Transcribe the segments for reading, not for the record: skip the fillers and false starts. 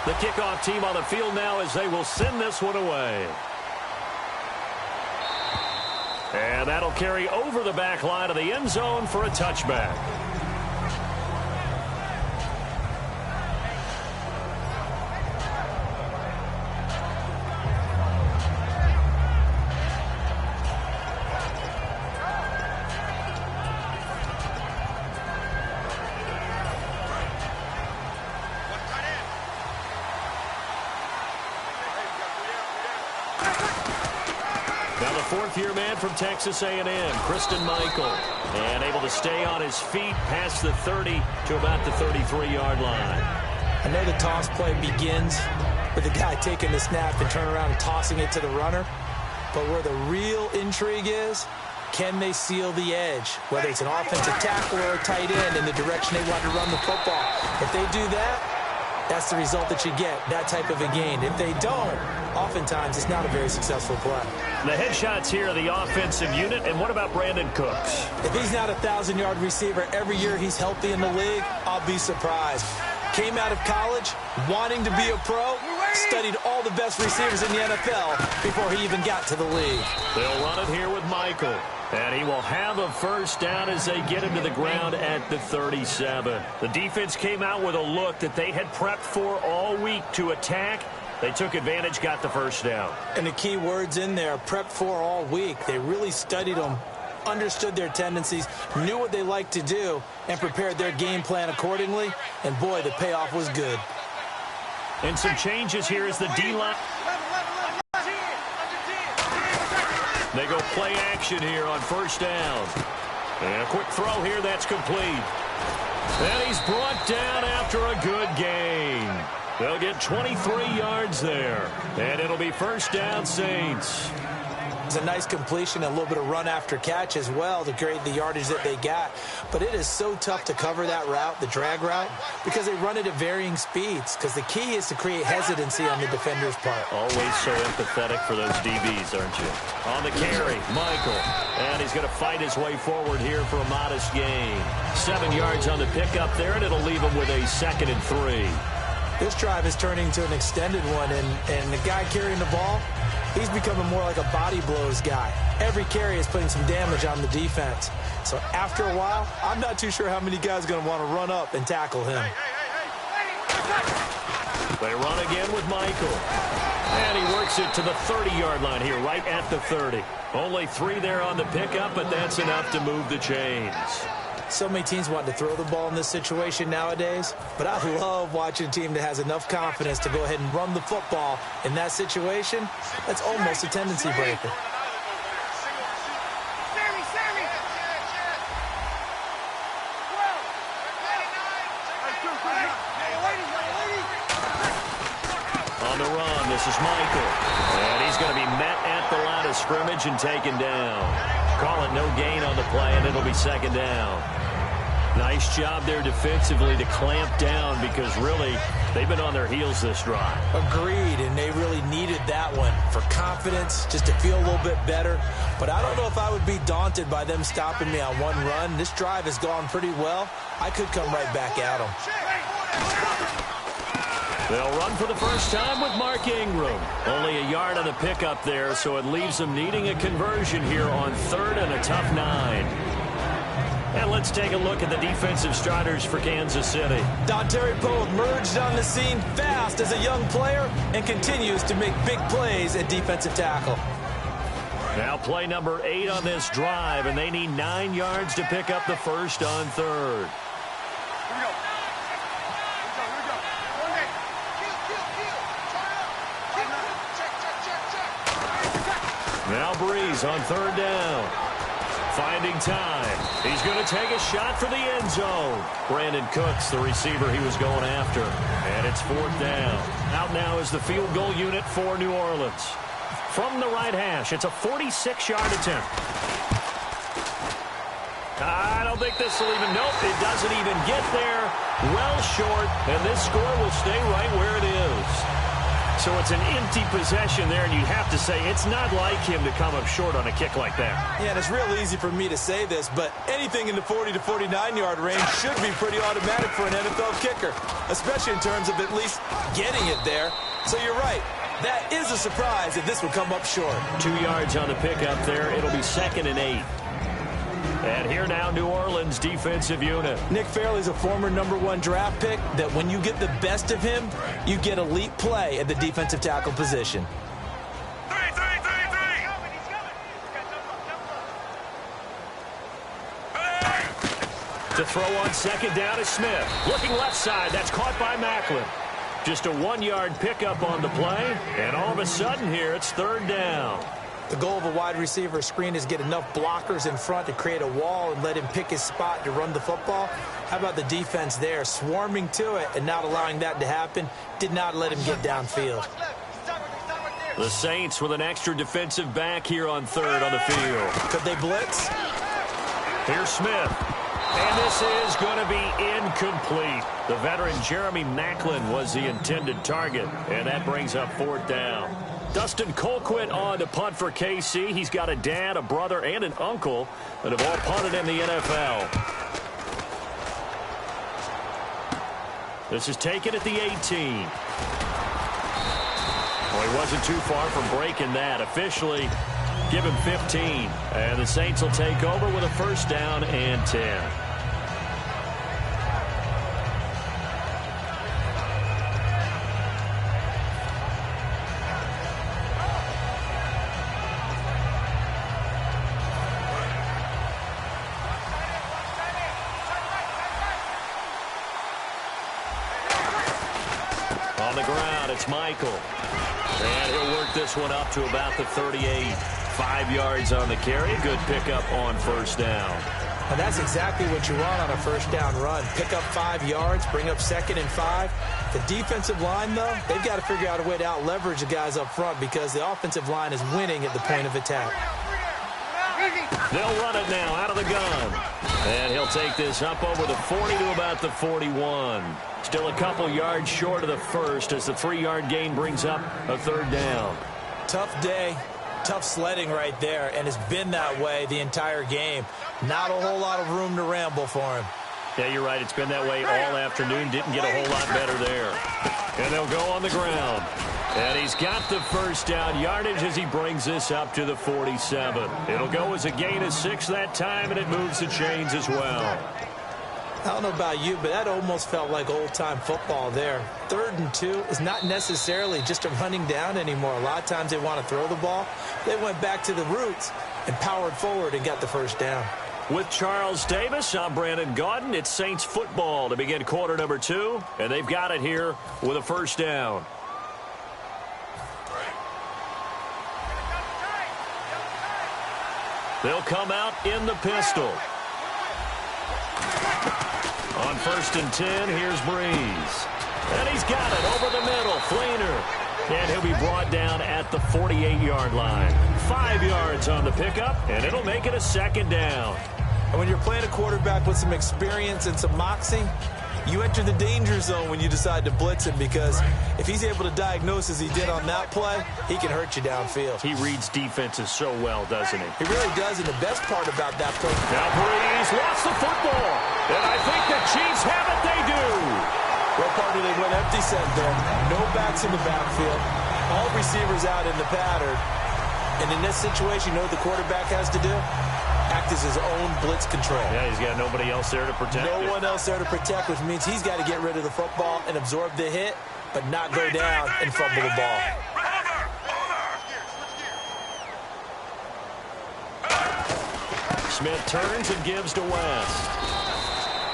The kickoff team on the field now as they will send this one away. And that'll carry over the back line of the end zone for a touchback. Fourth-year man from Texas A&M, Christian Michael, and able to stay on his feet past the 30 to about the 33-yard line. I know the toss play begins with the guy taking the snap and turning around and tossing it to the runner, but where the real intrigue is, can they seal the edge, whether it's an offensive tackle or a tight end in the direction they want to run the football. If they do that, that's the result that you get, that type of a gain. If they don't, oftentimes it's not a very successful play. The headshots here of the offensive unit, and what about Brandon Cooks? If he's not a 1,000-yard receiver every year he's healthy in the league, I'll be surprised. Came out of college wanting to be a pro, studied all the best receivers in the NFL before he even got to the league. They'll run it here with Michael. And he will have a first down as they get him to the ground at the 37. The defense came out with a look that they had prepped for all week to attack. They took advantage, got the first down. And the key words in there, prepped for all week. They really studied them, understood their tendencies, knew what they liked to do, and prepared their game plan accordingly. And, boy, the payoff was good. And some changes here as the D-line. They go play action here on first down. And a quick throw here, that's complete. And he's brought down after a good gain. They'll get 23 yards there. And it'll be first down, Saints. It's a nice completion, a little bit of run after catch as well to create the yardage that they got. But it is so tough to cover that route, the drag route, because they run it at varying speeds. Because the key is to create hesitancy on the defender's part. Always so empathetic for those DBs, aren't you? On the carry, Michael. And he's going to fight his way forward here for a modest gain. 7 yards on the pickup there, and it'll leave him with a 2nd and 3. This drive is turning to an extended one, and the guy carrying the ball, he's becoming more like a body blows guy. Every carry is putting some damage on the defense. So after a while, I'm not too sure how many guys are going to want to run up and tackle him. They run again with Michael. And he works it to the 30-yard line here, right at the 30. Only 3 there on the pickup, but that's enough to move the chains. So many teams want to throw the ball in this situation nowadays, but I love watching a team that has enough confidence to go ahead and run the football in that situation. That's almost a tendency breaker. On the run, this is Michael. And he's going to be met at the line of scrimmage and taken down. Call it no gain on the play, and it'll be 2nd down. Nice job there defensively to clamp down because really they've been on their heels this drive. Agreed, and they really needed that one for confidence, just to feel a little bit better. But I don't know if I would be daunted by them stopping me on one run. This drive has gone pretty well. I could come right back at them. They'll run for the first time with Mark Ingram. Only a yard on the pickup there, so it leaves them needing a conversion here on 3rd and a tough 9. And let's take a look at the defensive starters for Kansas City. Dontari Poe emerged on the scene fast as a young player and continues to make big plays at defensive tackle. Now play number 8 on this drive, and they need 9 yards to pick up the first on 3rd. Now Breeze on 3rd down. Finding time. He's going to take a shot for the end zone. Brandon Cooks, the receiver he was going after. And it's 4th down. Out now is the field goal unit for New Orleans. From the right hash, it's a 46-yard attempt. I don't think this will even, nope, it doesn't even get there. Well short, and this score will stay right where it is. So it's an empty possession there, and you have to say it's not like him to come up short on a kick like that. Yeah, and it's real easy for me to say this, but anything in the 40 to 49-yard range should be pretty automatic for an NFL kicker, especially in terms of at least getting it there. So you're right. That is a surprise if this would come up short. 2 yards on the pickup there. It'll be 2nd and 8. And here now, New Orleans defensive unit. Nick Fairley's a former #1 draft pick that when you get the best of him, you get elite play at the defensive tackle position. To throw on 2nd down is Smith. Looking left side. That's caught by Macklin. Just a 1-yard pickup on the play. And all of a sudden here, it's 3rd down. The goal of a wide receiver screen is get enough blockers in front to create a wall and let him pick his spot to run the football. How about the defense there, swarming to it and not allowing that to happen? Did not let him get downfield. The Saints with an extra defensive back here on 3rd on the field. Could they blitz? Here's Smith. And this is going to be incomplete. The veteran Jeremy Macklin was the intended target, and that brings up 4th down. Dustin Colquitt on to punt for KC. He's got a dad, a brother, and an uncle that have all punted in the NFL. This is taken at the 18. Well, he wasn't too far from breaking that. Officially, give him 15. And the Saints will take over with a 1st down and 10. On the ground, it's Michael. And he'll work this one up to about the 38. 5 yards on the carry. Good pickup on 1st down. And that's exactly what you want on a 1st down run. Pick up 5 yards, bring up 2nd and 5. The defensive line, though, they've got to figure out a way to out-leverage the guys up front because the offensive line is winning at the point of attack. They'll run it now out of the gun. And he'll take this up over the 40 to about the 41. Still a couple yards short of the 1st as the 3-yard gain brings up a 3rd down. Tough day, tough sledding right there, and it's been that way the entire game. Not a whole lot of room to ramble for him. Yeah, you're right. It's been that way all afternoon. Didn't get a whole lot better there. And they'll go on the ground. And he's got the 1st down yardage as he brings this up to the 47. It'll go as a gain of 6 that time, and it moves the chains as well. I don't know about you, but that almost felt like old-time football there. 3rd and 2 is not necessarily just a running down anymore. A lot of times they want to throw the ball. They went back to the roots and powered forward and got the 1st down. With Charles Davis, I'm Brandon Gaudin. It's Saints football to begin quarter number 2, and they've got it here with a 1st down. They'll come out in the pistol. On 1st and 10, here's Breeze. And he's got it over the middle. Fleener. And he'll be brought down at the 48-yard line. 5 yards on the pickup, and it'll make it a 2nd down. And when you're playing a quarterback with some experience and some moxie, you enter the danger zone when you decide to blitz him because if he's able to diagnose as he did on that play, he can hurt you downfield. He reads defenses so well, doesn't he? He really does, and the best part about that play. Now Breeze lost the football, and I think the Chiefs have it. They do. Well, partner, they went empty set there. No backs in the backfield. All receivers out in the pattern. And in this situation, you know what the quarterback has to do? Act as his own blitz control. Yeah, he's got nobody else there to protect No one else there to protect, which means he's got to get rid of the football and absorb the hit, but not go down and fumble the ball. Smith turns and gives to West.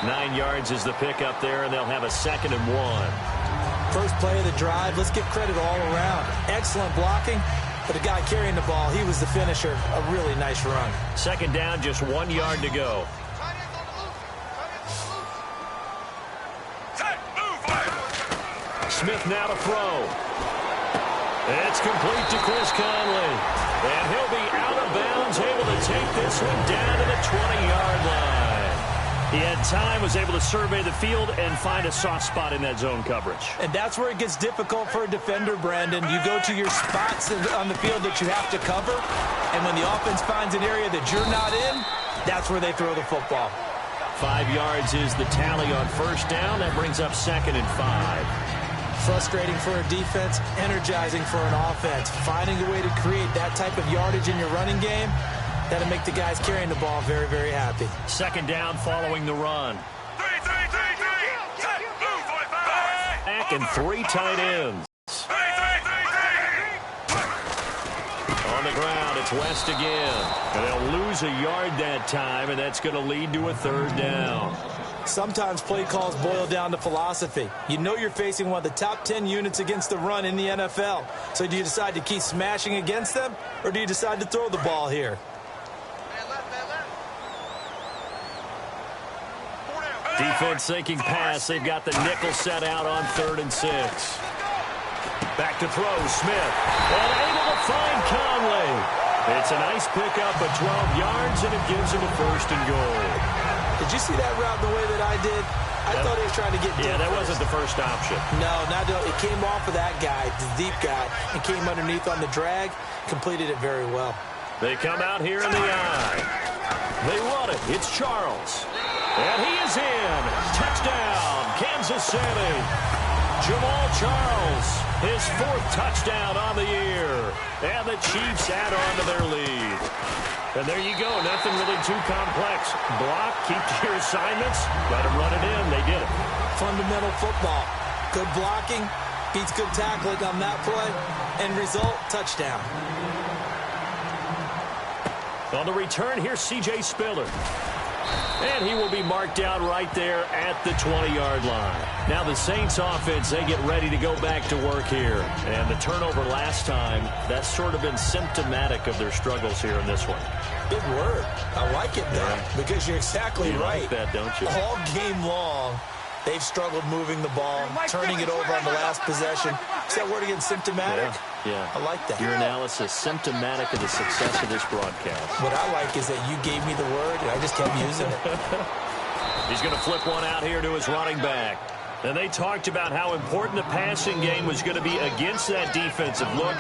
9 yards is the pickup there, and they'll have a 2nd and 1. First play of the drive, let's give credit all around. Excellent blocking, but the guy carrying the ball, he was the finisher. A really nice run. 2nd down, just 1 yard to go. Smith now to throw. It's complete to Chris Conley. And he'll be out of bounds, able to take this one down to the 20-yard line. He had time, was able to survey the field and find a soft spot in that zone coverage. And that's where it gets difficult for a defender, Brandon. You go to your spots on the field that you have to cover, and when the offense finds an area that you're not in, that's where they throw the football. 5 yards is the tally on first down. That brings up 2nd and 5. Frustrating for a defense, energizing for an offense. Finding a way to create that type of yardage in your running game, that'll make the guys carrying the ball very, very happy. 2nd down following the run. Back and 3 tight ends. On the ground, it's West again. And they'll lose a yard that time, and that's going to lead to a 3rd down. Sometimes play calls boil down to philosophy. You know you're facing one of the top 10 units against the run in the NFL. So do you decide to keep smashing against them, or do you decide to throw the ball here? Defense thinking pass. They've got the nickel set out on 3rd and 6. Back to throw, Smith. And able to find Conley. It's a nice pickup of 12 yards, and it gives him a 1st and goal. Did you see that route the way that I did? I thought he was trying to get deep. Yeah, that wasn't the first option. No, it came off of that guy, the deep guy, and came underneath on the drag. Completed it very well. They come out here in the eye. They run it. It's Charles. And he is in. Touchdown, Kansas City. Jamal Charles, his 4th touchdown on the year. And the Chiefs add on to their lead. And there you go. Nothing really too complex. Block, keep to your assignments, let them run it in. They did it. Fundamental football. Good blocking, beats good tackling on that play. End result, touchdown. On the return, here's C.J. Spiller. And he will be marked down right there at the 20-yard line. Now the Saints offense, they get ready to go back to work here. And the turnover last time, that's sort of been symptomatic of their struggles here in this one. Big word. I like it, though, because you're exactly right. You like that, don't you? All game long, they've struggled moving the ball, turning it over on the last possession. Is that word again, symptomatic? Yeah. I like that. Your analysis, symptomatic of the success of this broadcast. What I like is that you gave me the word, and I just kept using it. He's going to flip one out here to his running back. And they talked about how important the passing game was going to be against that defensive look.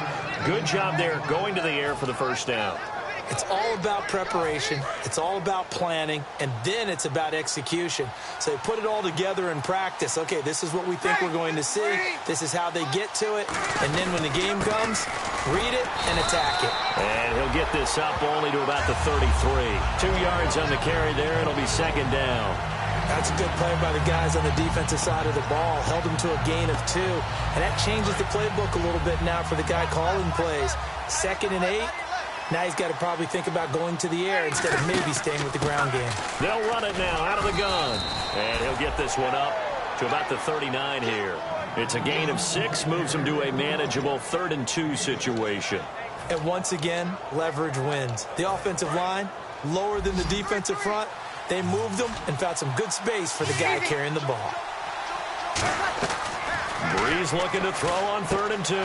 Good job there going to the air for the 1st down. It's all about preparation. It's all about planning. And then it's about execution. So they put it all together in practice. Okay, this is what we think we're going to see. This is how they get to it. And then when the game comes, read it and attack it. And he'll get this up only to about the 33. 2 yards on the carry there. It'll be 2nd down. That's a good play by the guys on the defensive side of the ball. Held them to a gain of 2. And that changes the playbook a little bit now for the guy calling plays. 2nd and 8. Now he's got to probably think about going to the air instead of maybe staying with the ground game. They'll run it now out of the gun. And he'll get this one up to about the 39 here. It's a gain of 6, moves him to a manageable 3rd and 2 situation. And once again, leverage wins. The offensive line, lower than the defensive front. They moved them and found some good space for the guy carrying the ball. Breeze looking to throw on 3rd and 2.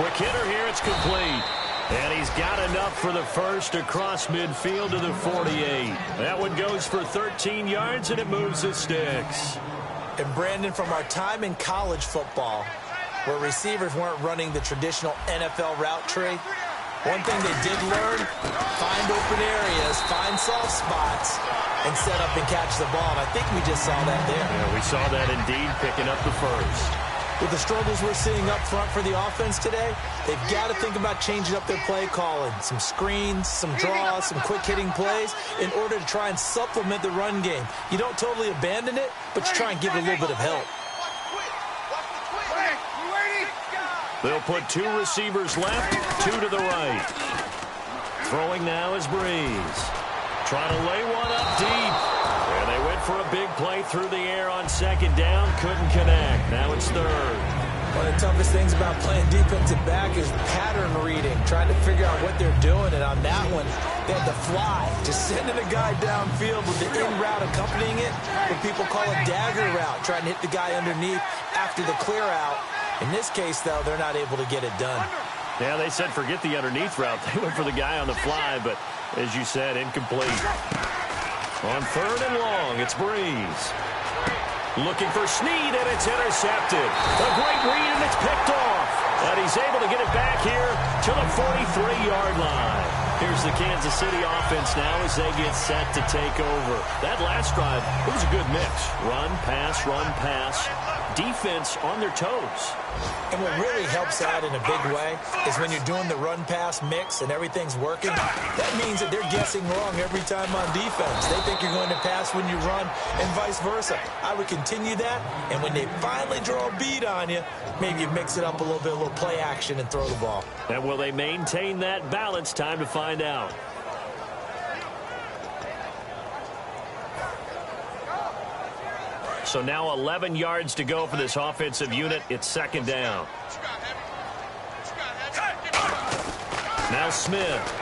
Quick hitter here, it's complete. And he's got enough for the 1st across midfield to the 48. That one goes for 13 yards, and it moves the sticks. And, Brandon, from our time in college football, where receivers weren't running the traditional NFL route tree, one thing they did learn, find open areas, find soft spots, and set up and catch the ball. And I think we just saw that there. Yeah, we saw that indeed, picking up the 1st. With the struggles we're seeing up front for the offense today, they've got to think about changing up their play calling. Some screens, some draws, some quick-hitting plays in order to try and supplement the run game. You don't totally abandon it, but you try and give it a little bit of help. They'll put 2 receivers left, 2 to the right. Throwing now is Breeze. Trying to lay one up deep. And they went for a big play through the air on 2nd down. Couldn't connect. Now it's 3rd. One of the toughest things about playing defensive back is pattern reading, trying to figure out what they're doing. And on that one, they had to fly, just sending a guy downfield with the in route accompanying it, what people call a dagger route, trying to hit the guy underneath after the clear out. In this case, though, they're not able to get it done. Yeah, they said forget the underneath route. They went for the guy on the fly, but as you said, incomplete. On 3rd and long, it's Breeze. Looking for Snead, and it's intercepted. A great read, and it's picked off. And he's able to get it back here to the 43-yard line. Here's the Kansas City offense now as they get set to take over. That last drive, it was a good mix. Run, pass, defense on their toes. And what really helps out in a big way is when you're doing the run-pass mix and everything's working, that means that they're guessing wrong every time on defense. They think you're going to pass when you run and vice versa. I would continue that, and when they finally draw a beat on you, maybe you mix it up a little bit, a little play action, and throw the ball. And will they maintain that balance? Time to find out. So now 11 yards to go for this offensive unit. It's 2nd down. Now Smith.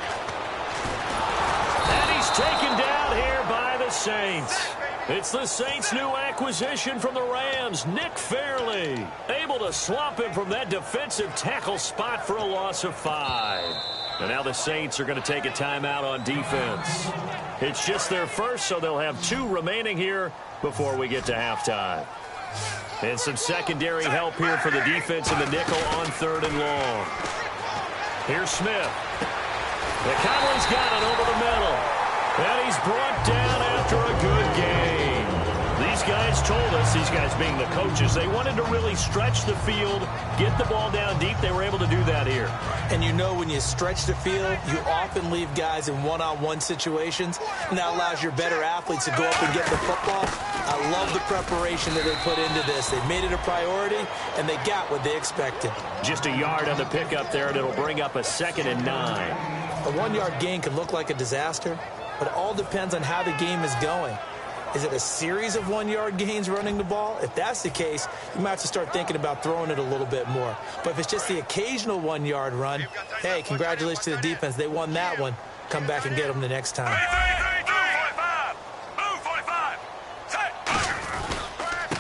And he's taken down here by the Saints. It's the Saints' new acquisition from the Rams, Nick Fairley. Able to slump him from that defensive tackle spot for a loss of 5. And now the Saints are going to take a timeout on defense. It's just their first, so they'll have 2 remaining here before we get to halftime. And some secondary help here for the defense in the nickel on 3rd and long. Here's Smith. The Cowboys got it over the middle. And he's brought down after a good game. These guys told us, these guys being the coaches, they wanted to really stretch the field, get the ball down deep. They were able to do that here. And you know when you stretch the field, you often leave guys in one-on-one situations, and that allows your better athletes to go up and get the football. I love the preparation that they put into this. They made it a priority, and they got what they expected. Just a yard on the pickup there, and it'll bring up a 2nd and 9. A 1-yard gain can look like a disaster, but it all depends on how the game is going. Is it a series of 1-yard gains running the ball? If that's the case, you might have to start thinking about throwing it a little bit more. But if it's just the occasional 1-yard run, hey, congratulations to the defense. They won that one. Come back and get them the next time.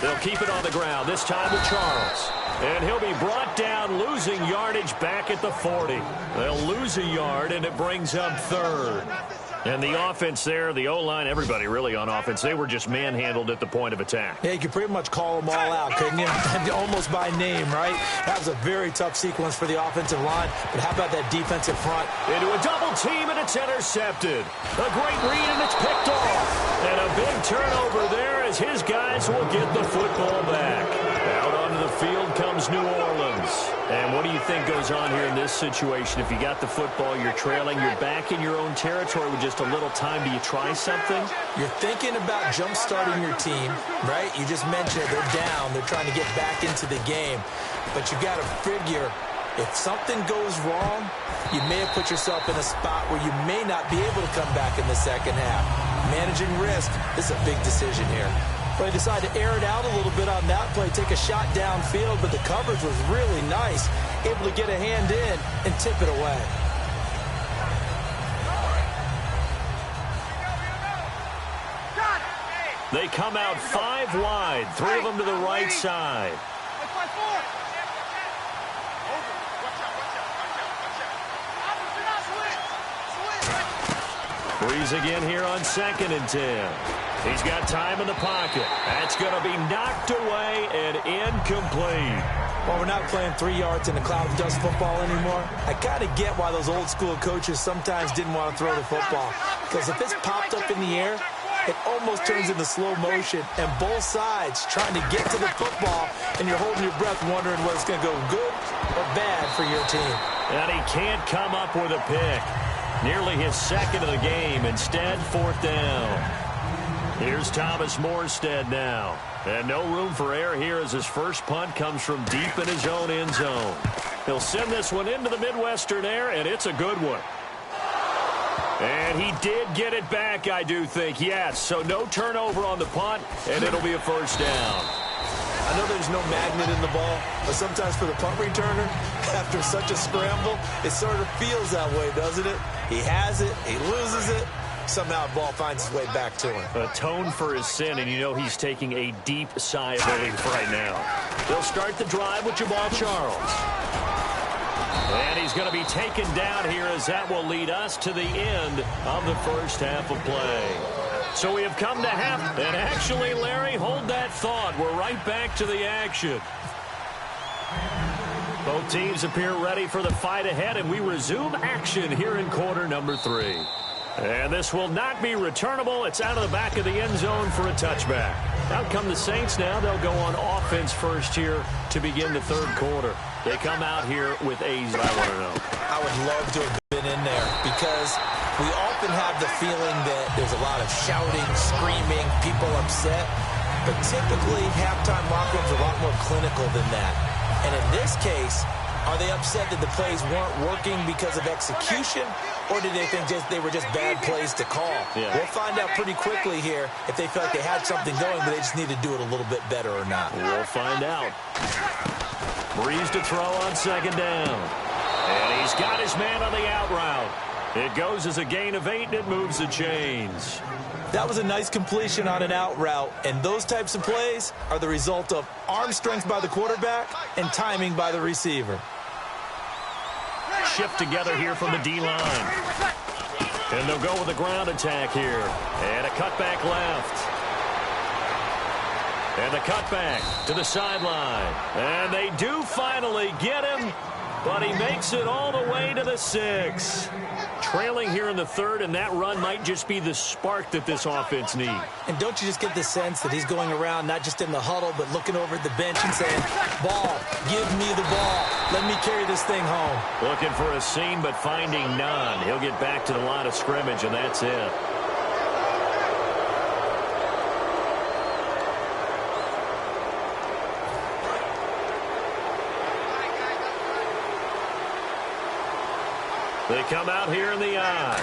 They'll keep it on the ground, this time with Charles. And he'll be brought down, losing yardage back at the 40. They'll lose a yard, and it brings up 3rd. And the offense there, the O-line, everybody really on offense, they were just manhandled at the point of attack. Yeah, you could pretty much call them all out, couldn't you? Almost by name, right? That was a very tough sequence for the offensive line. But how about that defensive front? Into a double team, and it's intercepted. A great read, and it's picked off. And a big turnover there as his guys will get the football back. Out onto the field comes New Orleans. And what do you think goes on here in this situation? If you got the football, you're trailing, you're back in your own territory with just a little time. Do you try something? You're thinking about jump-starting your team, right? You just mentioned it. They're down. They're trying to get back into the game. But you got to figure, if something goes wrong, you may have put yourself in a spot where you may not be able to come back in the second half. Managing risk, this is a big decision here. But they decided to air it out a little bit on that play, take a shot downfield, but the coverage was really nice, able to get a hand in and tip it away. They come out 5 wide, 3 of them to the right side. Breeze again here on 2nd and 10. He's got time in the pocket. That's going to be knocked away and incomplete. Well, we're not playing 3 yards in a cloud of dust football anymore. I kind of get why those old school coaches sometimes didn't want to throw the football. Because if it's popped up in the air, it almost turns into slow motion. And both sides trying to get to the football, and you're holding your breath wondering whether it's going to go good or bad for your team. And he can't come up with a pick. Nearly his 2nd of the game. Instead, 4th down. Here's Thomas Morstead now. And no room for error here as his first punt comes from deep in his own end zone. He'll send this one into the Midwestern air, and it's a good one. And he did get it back, I do think, yes. So no turnover on the punt, and it'll be a 1st down. I know there's no magnet in the ball, but sometimes for the punt returner, after such a scramble, it sort of feels that way, doesn't it? He has it, he loses it. Somehow the ball finds its way back to him. Atone for his sin, and you know he's taking a deep sigh of relief right now. They'll start the drive with Jamal Charles. And he's going to be taken down here as that will lead us to the end of the first half of play. So we have come to half. And actually, Larry, hold that thought. We're right back to the action. Both teams appear ready for the fight ahead, and we resume action here in quarter number 3. And this will not be returnable. It's out of the back of the end zone for a touchback. Out come the Saints now. They'll go on offense first here to begin the third quarter. They come out here with A's, I want to know. I would love to have been in there because we often have the feeling that there's a lot of shouting, screaming, people upset. But typically, halftime locker rooms are a lot more clinical than that. And in this case, are they upset that the plays weren't working because of execution, or did they think they were just bad plays to call? Yeah. We'll find out pretty quickly here if they feel like they had something going, but they just need to do it a little bit better or not. We'll find out. Breeze to throw on second down. And he's got his man on the out route. It goes as a gain of 8, and it moves the chains. That was a nice completion on an out route, and those types of plays are the result of arm strength by the quarterback and timing by the receiver. Shift together here from the D-line. And they'll go with a ground attack here. And a cutback left. And the cutback to the sideline. And they do finally get him, but he makes it all the way to the 6. Trailing here in the third, and that run might just be the spark that this offense needs. And don't you just get the sense that he's going around not just in the huddle, but looking over at the bench and saying, ball, give me the ball. Let me carry this thing home. Looking for a seam, but finding none. He'll get back to the line of scrimmage, and that's it. They come out here in the eye.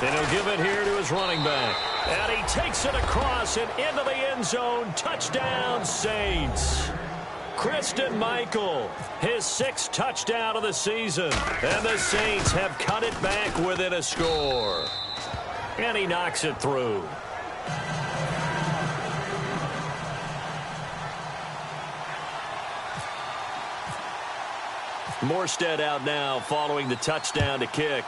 And he'll give it here to his running back. And he takes it across and into the end zone. Touchdown, Saints. Christian Michael, his 6th touchdown of the season. And the Saints have cut it back within a score. And he knocks it through. Morstead out now following the touchdown to kick.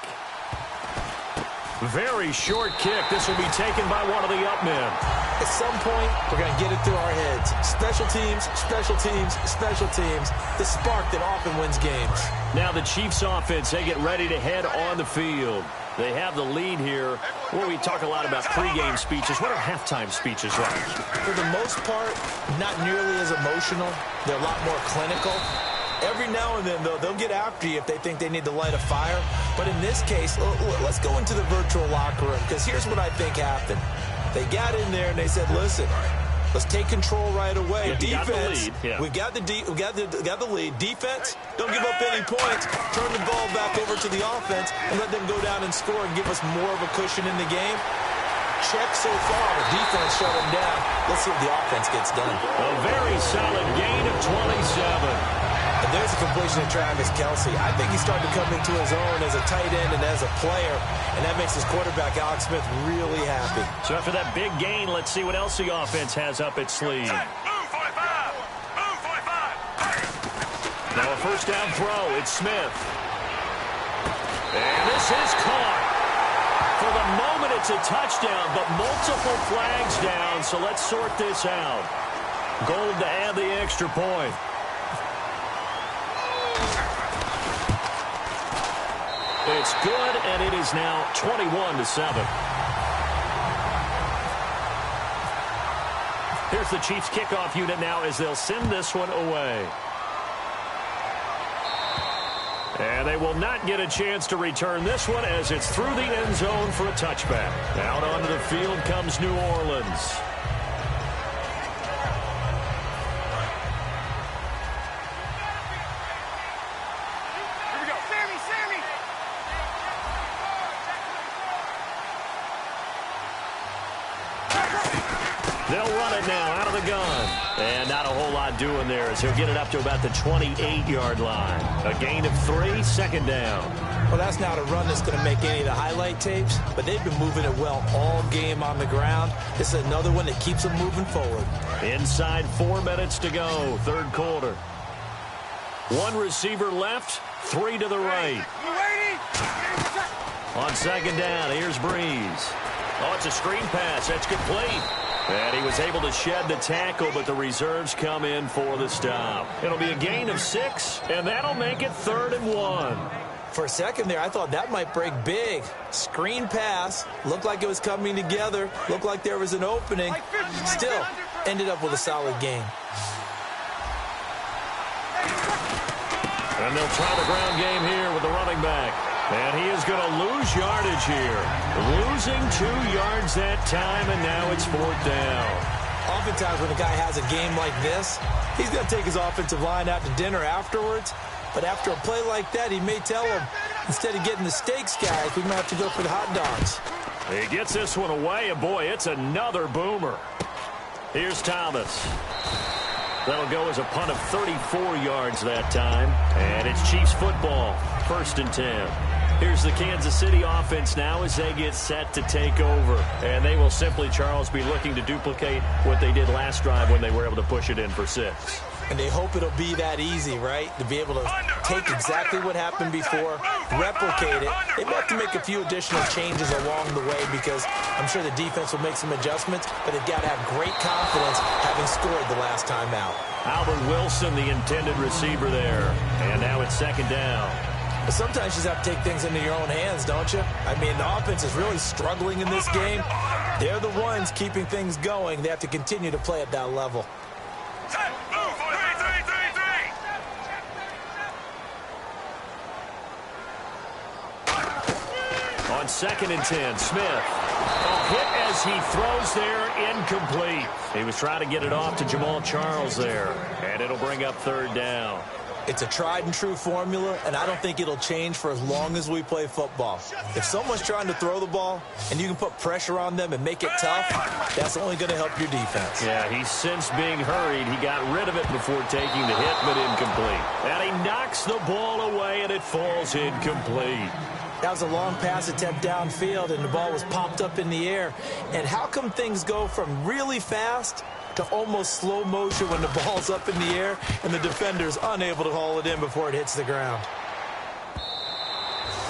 Very short kick. This will be taken by one of the up men. At some point, we're going to get it through our heads. Special teams, special teams, special teams. The spark that often wins games. Now the Chiefs offense, they get ready to head on the field. They have the lead here. Well, we talk a lot about pregame speeches. What are halftime speeches like? For the most part, not nearly as emotional. They're a lot more clinical. Every now and then, though, they'll get after you if they think they need to light a fire. But in this case, let's go into the virtual locker room, because here's what I think happened. They got in there and they said, listen, let's take control right away. Yeah, Defense, we got the lead. Defense, don't give up any points. Turn the ball back over to the offense and let them go down and score and give us more of a cushion in the game. Check so far. The defense shut them down. Let's see if the offense gets done. A very solid gain of 27. And there's a completion to Travis Kelce. I think he's starting to come into his own as a tight end and as a player, and that makes his quarterback, Alex Smith, really happy. So after that big gain, let's see what else the offense has up its sleeve. Now a first down throw. It's Smith. And this is caught. For the moment, it's a touchdown, but multiple flags down, so let's sort this out. Gold to add the extra point. It's good, and it is now 21-7. Here's the Chiefs kickoff unit now as they'll send this one away. And they will not get a chance to return this one as it's through the end zone for a touchback. Out onto the field comes New Orleans. They'll run it now out of the gun. And not a whole lot doing there as he'll get it up to about the 28-yard line. A gain of 3, second down. Well, that's not a run that's going to make any of the highlight tapes, but they've been moving it well all game on the ground. This is another one that keeps them moving forward. Inside 4 minutes to go, third quarter. 1 receiver left, 3 to the right. On second down, here's Breeze. Oh, it's a screen pass. That's complete. And he was able to shed the tackle, but the reserves come in for the stop. It'll be a gain of 6, and that'll make it 3rd and 1. For a second there, I thought that might break big. Screen pass. Looked like it was coming together. Looked like there was an opening. Still, ended up with a solid game. And they'll try the ground game here with the running back. And he is going to lose yardage here. Losing 2 yards that time, and now it's 4th down. Oftentimes when a guy has a game like this, he's going to take his offensive line out to dinner afterwards. But after a play like that, he may tell him, instead of getting the steaks, guys, we might have to go for the hot dogs. He gets this one away, and boy, it's another boomer. Here's Thomas. That'll go as a punt of 34 yards that time. And it's Chiefs football, 1st and 10. Here's the Kansas City offense now as they get set to take over. And they will simply, Charles, be looking to duplicate what they did last drive when they were able to push it in for 6. And they hope it'll be that easy, right? To be able to take exactly what happened before, replicate it. They may have to make a few additional changes along the way because I'm sure the defense will make some adjustments, but they've got to have great confidence having scored the last time out. Albert Wilson, the intended receiver there. And now it's 2nd down. But sometimes you just have to take things into your own hands, don't you? I mean, the offense is really struggling in this game. They're the ones keeping things going. They have to continue to play at that level. On 2nd and 10, Smith. A hit as he throws there, incomplete. He was trying to get it off to Jamal Charles there, and it'll bring up 3rd down. It's a tried-and-true formula, and I don't think it'll change for as long as we play football. If someone's trying to throw the ball and you can put pressure on them and make it tough, that's only going to help your defense. Yeah, he's since being hurried. He got rid of it before taking the hit, but incomplete. And he knocks the ball away, and it falls incomplete. That was a long pass attempt downfield, and the ball was popped up in the air. And how come things go from really fast to almost slow motion when the ball's up in the air and the defender's unable to haul it in before it hits the ground?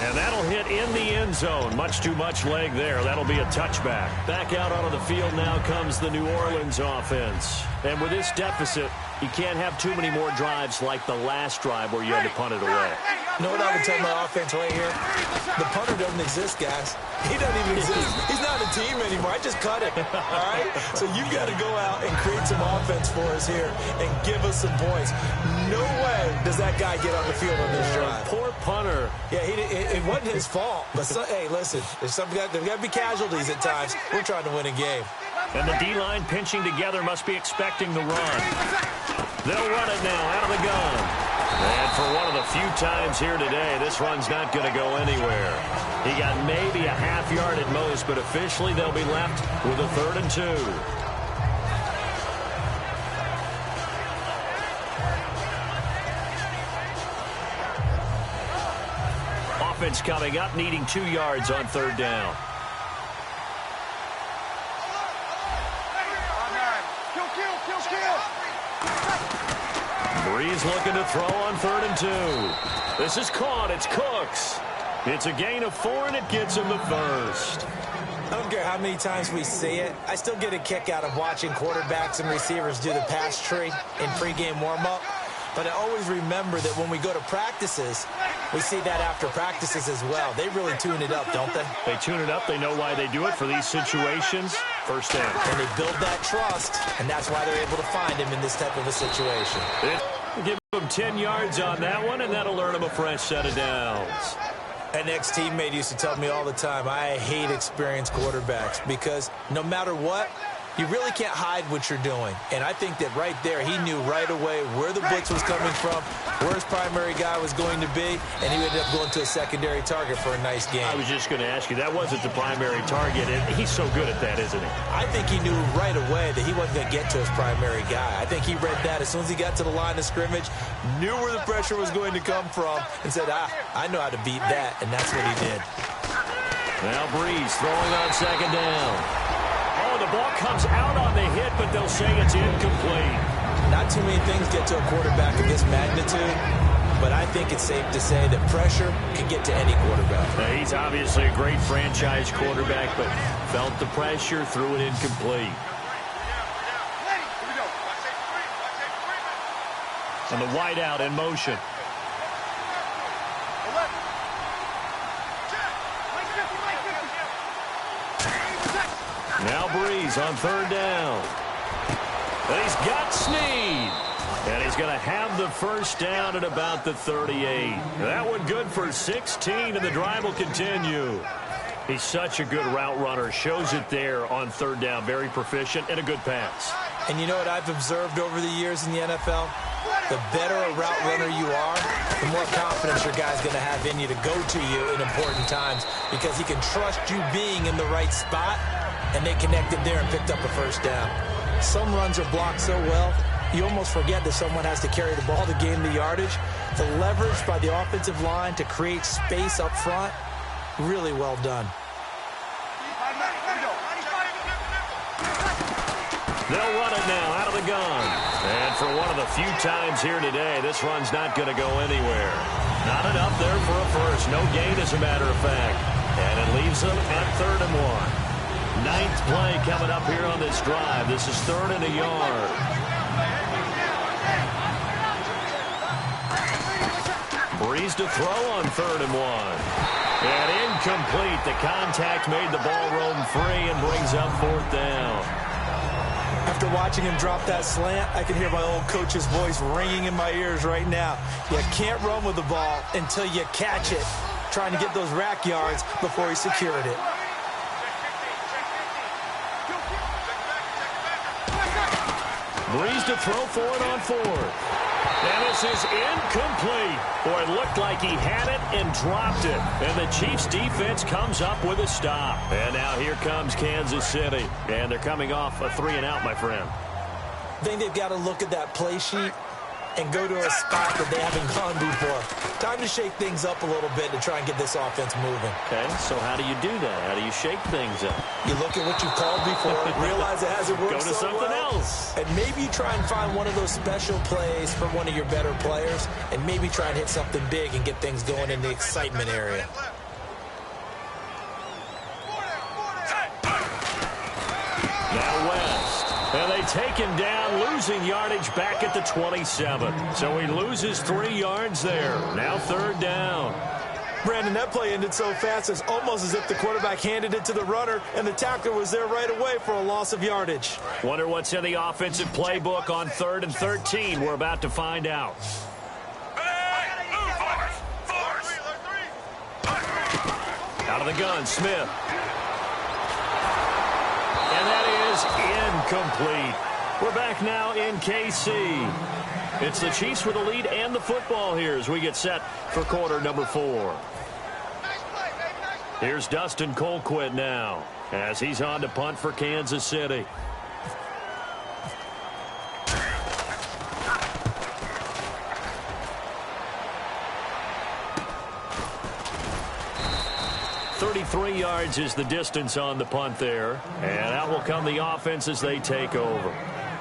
And that'll hit in the end zone. Much too much leg there. That'll be a touchback. Back out onto the field now comes the New Orleans offense. And with this deficit, you can't have too many more drives like the last drive where you had to punt it away. You know what I would tell my offense right here? The punter doesn't exist, guys. He doesn't even exist. He's not a team anymore. I just cut it, all right? So you've got to go out and create some offense for us here and give us some points. No way does that guy get on the field on this drive. Poor punter. Yeah, it wasn't his fault. But, hey, listen, there's got to be casualties at times. We're trying to win a game. And the D-line pinching together must be expecting the run. They'll run it now out of the gun. And for one of the few times here today, this run's not going to go anywhere. He got maybe a half yard at most, but officially they'll be left with a 3rd and 2. Offense coming up, needing 2 yards on 3rd down. Breeze looking to throw on 3rd and 2. This is caught. It's Cooks. It's a gain of 4, and it gets him the first. I don't care how many times we see it. I still get a kick out of watching quarterbacks and receivers do the pass tree in pregame warm-up. But I always remember that when we go to practices, we see that after practices as well. They really tune it up, don't they? They tune it up. They know why they do it for these situations. First down. And they build that trust, and that's why they're able to find him in this type of a situation. Give him 10 yards on that one, and that'll earn him a fresh set of downs. An ex-teammate used to tell me all the time, I hate experienced quarterbacks because no matter what, you really can't hide what you're doing. And I think that right there, he knew right away where the blitz was coming from, where his primary guy was going to be, and he ended up going to a secondary target for a nice game. I was just going to ask you, that wasn't the primary target, and he's so good at that, isn't he? I think he knew right away that he wasn't going to get to his primary guy. I think he read that as soon as he got to the line of scrimmage, knew where the pressure was going to come from, and said, I know how to beat that, and that's what he did. Now Breeze throwing on 2nd down. Oh, the ball comes out on the hit, but they'll say it's incomplete. Not too many things get to a quarterback of this magnitude but I think it's safe to say that pressure can get to any quarterback. Now, he's obviously a great franchise quarterback, but felt the pressure, threw it incomplete. And the wideout in motion. Now Breeze on third down. And he's got Snead. And he's going to have the first down at about the 38. That one good for 16, and the drive will continue. He's such a good route runner. Shows it there on third down. Very proficient and a good pass. And you know what I've observed over the years in the NFL? The better a route runner you are, the more confidence your guy's going to have in you to go to you in important times, because he can trust you being in the right spot, and they connected there and picked up a first down. Some runs are blocked so well, you almost forget that someone has to carry the ball to gain the yardage. The leverage by the offensive line to create space up front, really well done. They'll run it now out of the gun. And for one of the few times here today, this run's not going to go anywhere. Not enough there for a first. No gain, as a matter of fact. And it leaves them at 3rd and 1. Ninth play coming up here on this drive. This is 3rd and a yard. Breeze to throw on 3rd and 1. And incomplete. The contact made the ball roam free and brings up 4th down. After watching him drop that slant, I can hear my old coach's voice ringing in my ears right now. You can't run with the ball until you catch it, trying to get those rack yards before he secured it. Breeze to throw for it on 4th. And this is incomplete. Boy, it looked like he had it and dropped it. And the Chiefs defense comes up with a stop. And now here comes Kansas City. And they're coming off a 3-and-out, my friend. I think they've got to look at that play sheet and go to a spot that they haven't gone before. Time to shake things up a little bit to try and get this offense moving. Okay, so how do you do that? How do you shake things up? You look at what you've called before, realize it hasn't worked so well. Go to something else. And maybe you try and find one of those special plays from one of your better players, and maybe try and hit something big and get things going in the excitement area. Now West. And they take him down, losing yardage back at the 27. So he loses 3 yards there. Now 3rd down. Brandon, that play ended so fast, it's almost as if the quarterback handed it to the runner, and the tackler was there right away for a loss of yardage. Wonder what's in the offensive playbook on 3rd and 13. We're about to find out. Out of the gun, Smith. And that is incomplete. We're back now in KC. It's the Chiefs with the lead and the football here as we get set for quarter number 4. Here's Dustin Colquitt now as he's on to punt for Kansas City. .33 yards is the distance on the punt there. And out will come the offense as they take over.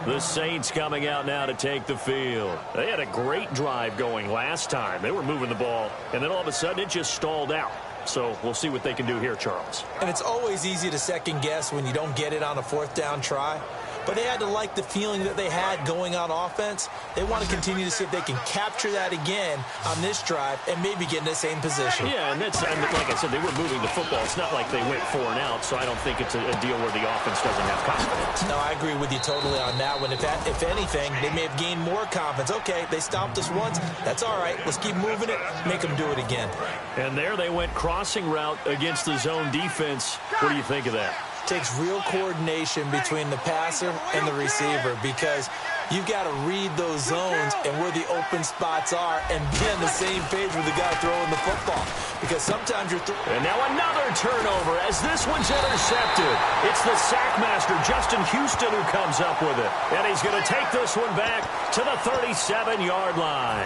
The Saints coming out now to take the field. They had a great drive going last time. They were moving the ball, and then all of a sudden it just stalled out. So we'll see what they can do here, Charles. And it's always easy to second guess when you don't get it on a 4th down try. But they had to like the feeling that they had going on offense. They want to continue to see if they can capture that again on this drive and maybe get in the same position. Yeah, and like I said, they were moving the football. It's not like they went 4 and out, so I don't think it's a deal where the offense doesn't have confidence. No, I agree with you totally on that one. If anything, they may have gained more confidence. Okay, they stopped us once. That's all right. Let's keep moving it. Make them do it again. And there they went crossing route against the zone defense. What do you think of that? Takes real coordination between the passer and the receiver, because you've got to read those zones and where the open spots are and be on the same page with the guy throwing the football, because sometimes you're and now another turnover as this one's intercepted. It's the sackmaster Justin Houston who comes up with it, and he's going to take this one back to the 37-yard line.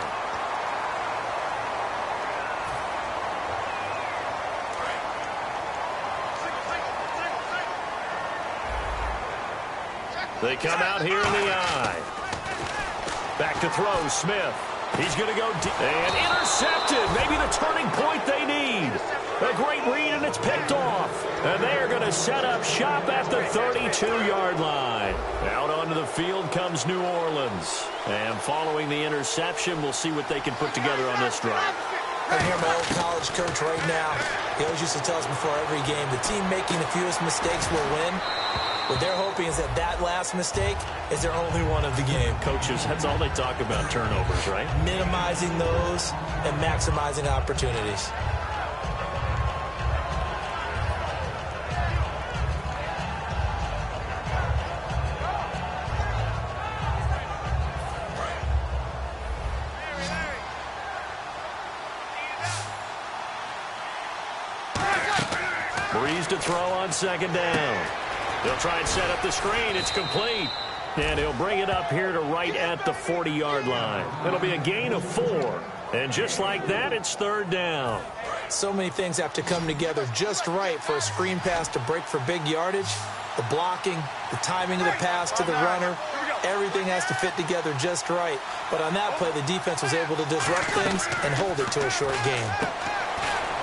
They come out here in the eye. Back to throw, Smith. He's going to go deep and intercepted. Maybe the turning point they need. A great read, and it's picked off. And they're going to set up shop at the 32-yard line. Out onto the field comes New Orleans. And following the interception, we'll see what they can put together on this drive. I hear my old college coach right now. He always used to tell us before every game, the team making the fewest mistakes will win. What they're hoping is that last mistake is their only one of the game. Coaches, that's all they talk about, turnovers, right? Minimizing those and maximizing opportunities. Breeze to throw on second down. They'll try and set up the screen. It's complete. And he'll bring it up here to right at the 40-yard line. It'll be a gain of 4. And just like that, it's third down. So many things have to come together just right for a screen pass to break for big yardage. The blocking, the timing of the pass to the runner, everything has to fit together just right. But on that play, the defense was able to disrupt things and hold it to a short game.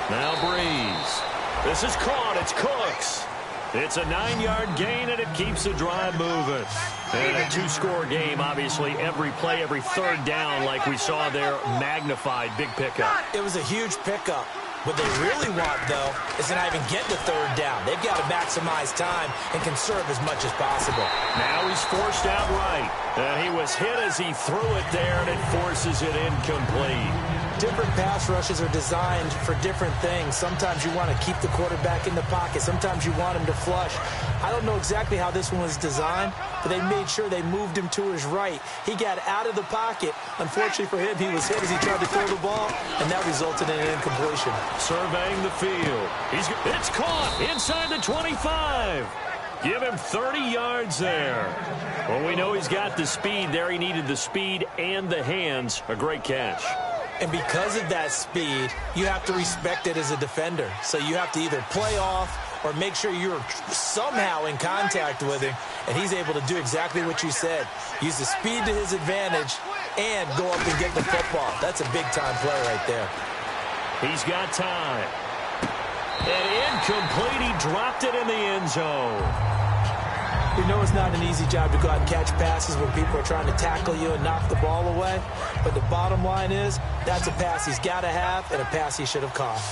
Now Breeze. This is caught. It's Cooks. It's a 9-yard gain, and it keeps the drive moving. And a 2-score game, obviously, every play, every third down, like we saw there, magnified, big pickup. It was a huge pickup. What they really want, though, is to not even get the third down. They've got to maximize time and conserve as much as possible. Now he's forced out right. And he was hit as he threw it there, and it forces it incomplete. Different pass rushes are designed for different things. Sometimes you want to keep the quarterback in the pocket. Sometimes you want him to flush. I don't know exactly how this one was designed, but they made sure they moved him to his right. He got out of the pocket. Unfortunately for him, he was hit as he tried to throw the ball, and that resulted in an incompletion. Surveying the field. It's caught inside the 25. Give him 30 yards there. Well, we know he's got the speed there. He needed the speed and the hands. A great catch. And because of that speed, you have to respect it as a defender. So you have to either play off or make sure you're somehow in contact with him. And he's able to do exactly what you said. Use the speed to his advantage and go up and get the football. That's a big-time play right there. He's got time. And incomplete. He dropped it in the end zone. We know it's not an easy job to go out and catch passes when people are trying to tackle you and knock the ball away. But the bottom line is, that's a pass he's got to have and a pass he should have caught.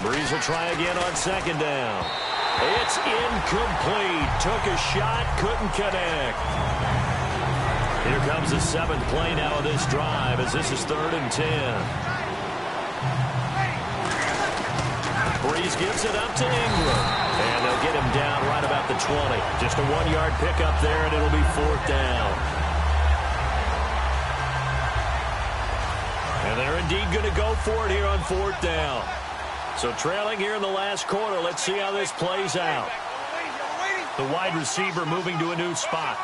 Breeze will try again on second down. It's incomplete. Took a shot, couldn't connect. Here comes the 7th play now of this drive as this is 3rd and 10. Breeze gives it up to Ingram. And they'll get him down right about the 20. Just a 1-yard pickup there, and it'll be 4th down. And they're indeed going to go for it here on 4th down. So trailing here in the last quarter. Let's see how this plays out. The wide receiver moving to a new spot.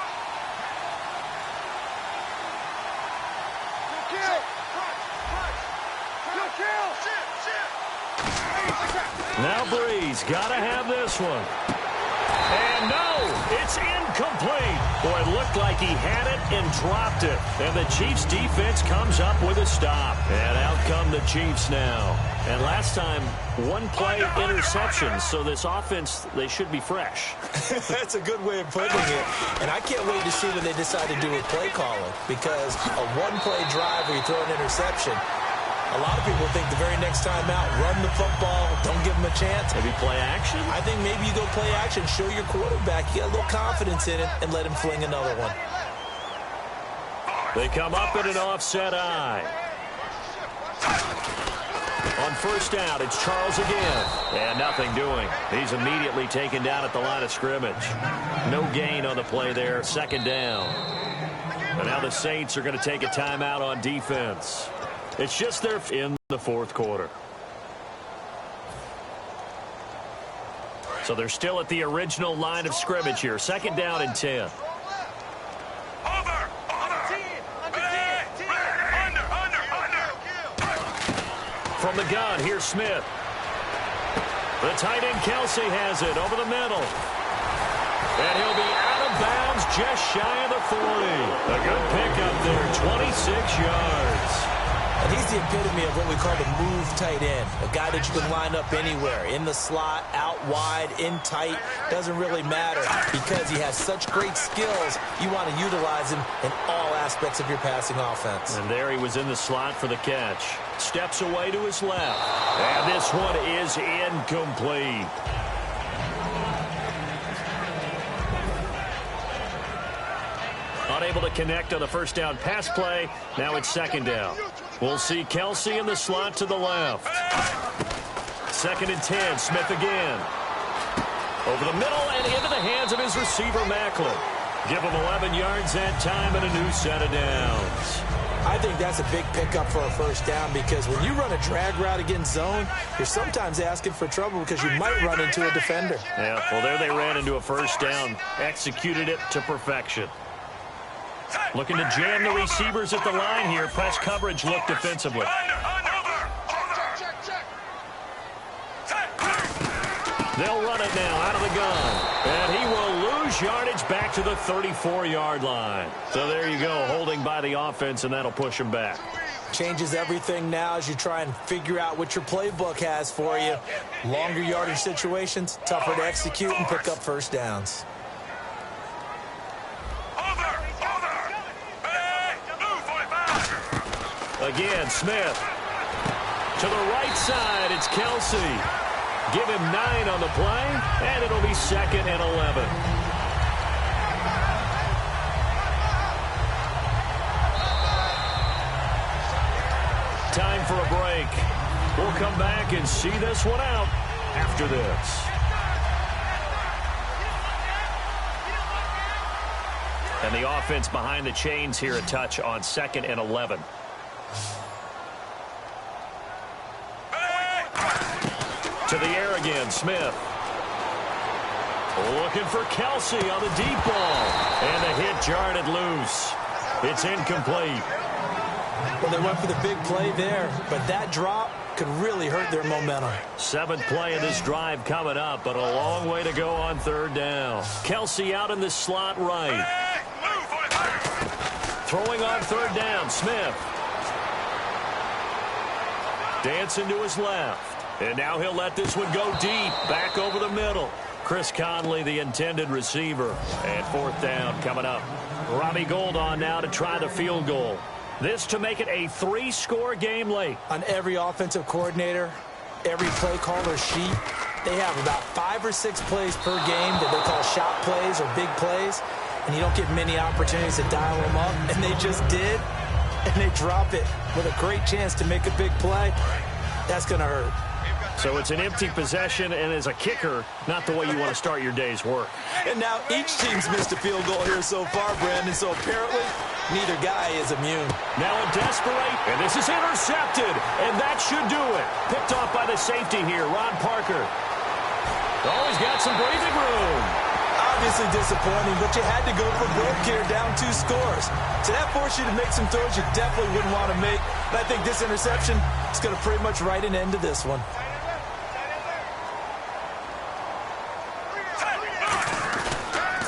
Now Breeze, got to have this one. And no, it's incomplete. Boy, it looked like he had it and dropped it. And the Chiefs defense comes up with a stop. And out come the Chiefs now. And last time, 1-play interception. So this offense, they should be fresh. That's a good way of putting it. And I can't wait to see what they decide to do with play calling. Because a 1-play drive where you throw an interception, a lot of people think the very next time out, run the football, don't give them a chance. Maybe play action? I think maybe you go play action, show your quarterback, you got a little confidence in it, and let him fling another one. They come up in an offset eye. On first down, it's Charles again. And nothing doing. He's immediately taken down at the line of scrimmage. No gain on the play there, 2nd down. And now the Saints are going to take a timeout on defense. It's just there in the 4th quarter. So they're still at the original line of scrimmage here. 2nd down and 10. From the gun, here's Smith. The tight end Kelsey has it over the middle. And he'll be out of bounds just shy of the 40. A good pickup there, 26 yards. And he's the epitome of what we call the move tight end. A guy that you can line up anywhere, in the slot, out wide, in tight. Doesn't really matter because he has such great skills. You want to utilize him in all aspects of your passing offense. And there he was in the slot for the catch. Steps away to his left. And this one is incomplete. Unable to connect on the first down pass play. Now it's second down. We'll see Kelsey in the slot to the left. 2nd and 10. Smith again. Over the middle and into the hands of his receiver, Macklin. Give him 11 yards that time and a new set of downs. I think that's a big pickup for a first down because when you run a drag route against zone, you're sometimes asking for trouble because you might run into a defender. Yeah, well, there they ran into a first down. Executed it to perfection. Looking to jam the receivers at the line here. Press coverage look defensively. They'll run it now out of the gun. And he will lose yardage back to the 34-yard line. So there you go, holding by the offense, and that'll push him back. Changes everything now as you try and figure out what your playbook has for you. Longer yardage situations, tougher to execute and pick up first downs. Again, Smith. To the right side, it's Kelsey. Give him 9 on the play, and it'll be 2nd and 11. Time for a break. We'll come back and see this one out after this. And the offense behind the chains here a touch on 2nd and 11. To the air again, Smith. Looking for Kelsey on the deep ball. And the hit jarred loose. It's incomplete. Well, they went for the big play there, but that drop could really hurt their momentum. 7th play of this drive coming up, but a long way to go on 3rd down. Kelsey out in the slot right. Throwing on 3rd down, Smith. Dancing to his left. And now he'll let this one go deep, back over the middle. Chris Conley, the intended receiver. And 4th down coming up. Robbie Gould on now to try the field goal. This to make it a 3-score game late. On every offensive coordinator, every play caller sheet, they have about 5 or 6 plays per game that they call shot plays or big plays. And you don't get many opportunities to dial them up. And they just did. And they drop it with a great chance to make a big play. That's going to hurt. So it's an empty possession, and as a kicker, not the way you want to start your day's work. And now each team's missed a field goal here so far, Brandon, so apparently neither guy is immune. Now a desperate, and this is intercepted, and that should do it. Picked off by the safety here, Ron Parker. Oh, he's got some breathing room. Obviously disappointing, but you had to go for broke here, down 2 scores. So that forced you to make some throws you definitely wouldn't want to make. And I think this interception is going to pretty much write an end to this one.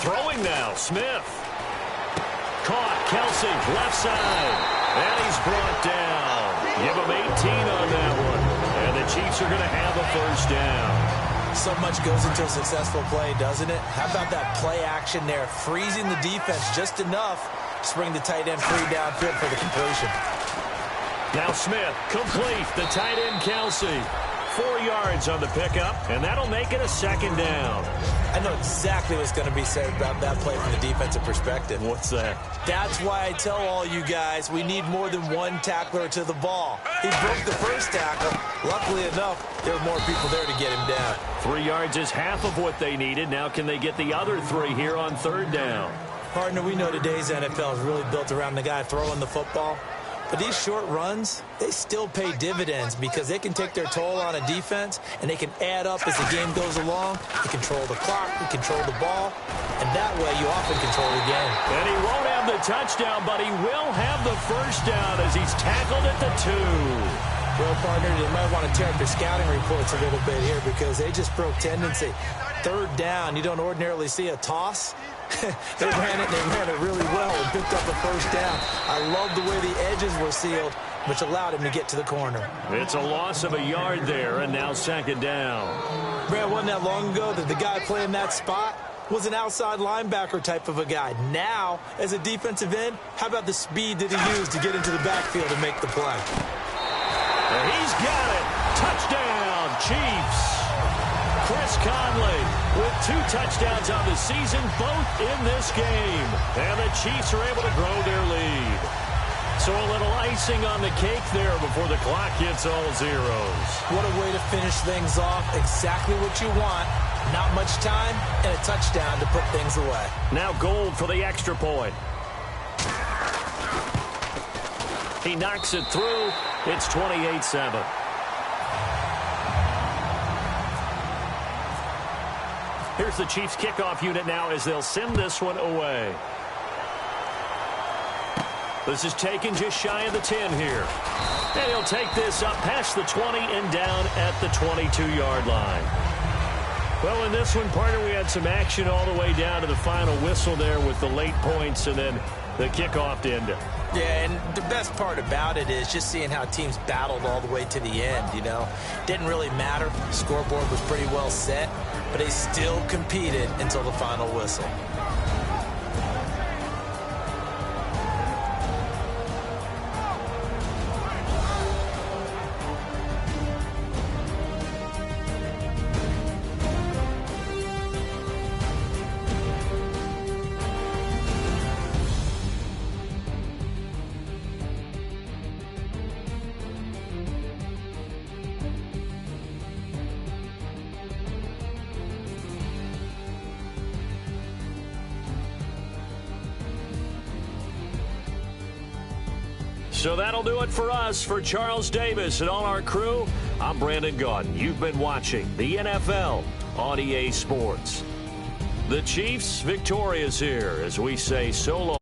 Throwing now, Smith. Caught, Kelsey, left side. And he's brought down. Give him 18 on that one. And the Chiefs are going to have a first down. So much goes into a successful play, doesn't it? How about that play action there? Freezing the defense just enough to bring the tight end free downfield for the completion. Now Smith, complete. The tight end, Kelsey. 4 yards on the pickup, and that'll make it a 2nd down. I know exactly what's going to be said about that play from the defensive perspective. What's that? That's why I tell all you guys we need more than one tackler to the ball. He broke the first tackle. Luckily enough, there were more people there to get him down. 3 yards is half of what they needed. Now can they get the other 3 here on 3rd down? Partner, we know today's NFL is really built around the guy throwing the football. But these short runs, they still pay dividends because they can take their toll on a defense and they can add up as the game goes along. They control the clock, they control the ball, and that way you often control the game. And he won't have the touchdown, but he will have the first down as he's tackled at the 2. Well, partner, they might want to tear up their scouting reports a little bit here because they just broke tendency. Third down, you don't ordinarily see a toss. They ran it really well and picked up a first down. I love the way the edges were sealed, which allowed him to get to the corner. It's a loss of a yard there, and now second down. Brad, wasn't that long ago that the guy playing that spot was an outside linebacker type of a guy. Now, as a defensive end, how about the speed that he used to get into the backfield and make the play? And he's got it. Touchdown, Chiefs. Chris Conley with 2 touchdowns on the season, both in this game. And the Chiefs are able to grow their lead. So a little icing on the cake there before the clock hits all zeros. What a way to finish things off. Exactly what you want. Not much time and a touchdown to put things away. Now Gold for the extra point. He knocks it through. It's 28-7. Here's the Chiefs kickoff unit now as they'll send this one away. This is taken just shy of the 10 here. And he'll take this up past the 20 and down at the 22-yard line. Well, in this one, partner, we had some action all the way down to the final whistle there with the late points and then the kickoff to end it. Yeah, and the best part about it is just seeing how teams battled all the way to the end, you know. Didn't really matter. The scoreboard was pretty well set, but they still competed until the final whistle. So that'll do it for us. For Charles Davis and all our crew, I'm Brandon Gaudin. You've been watching the NFL on EA Sports. The Chiefs victorious here as we say so long.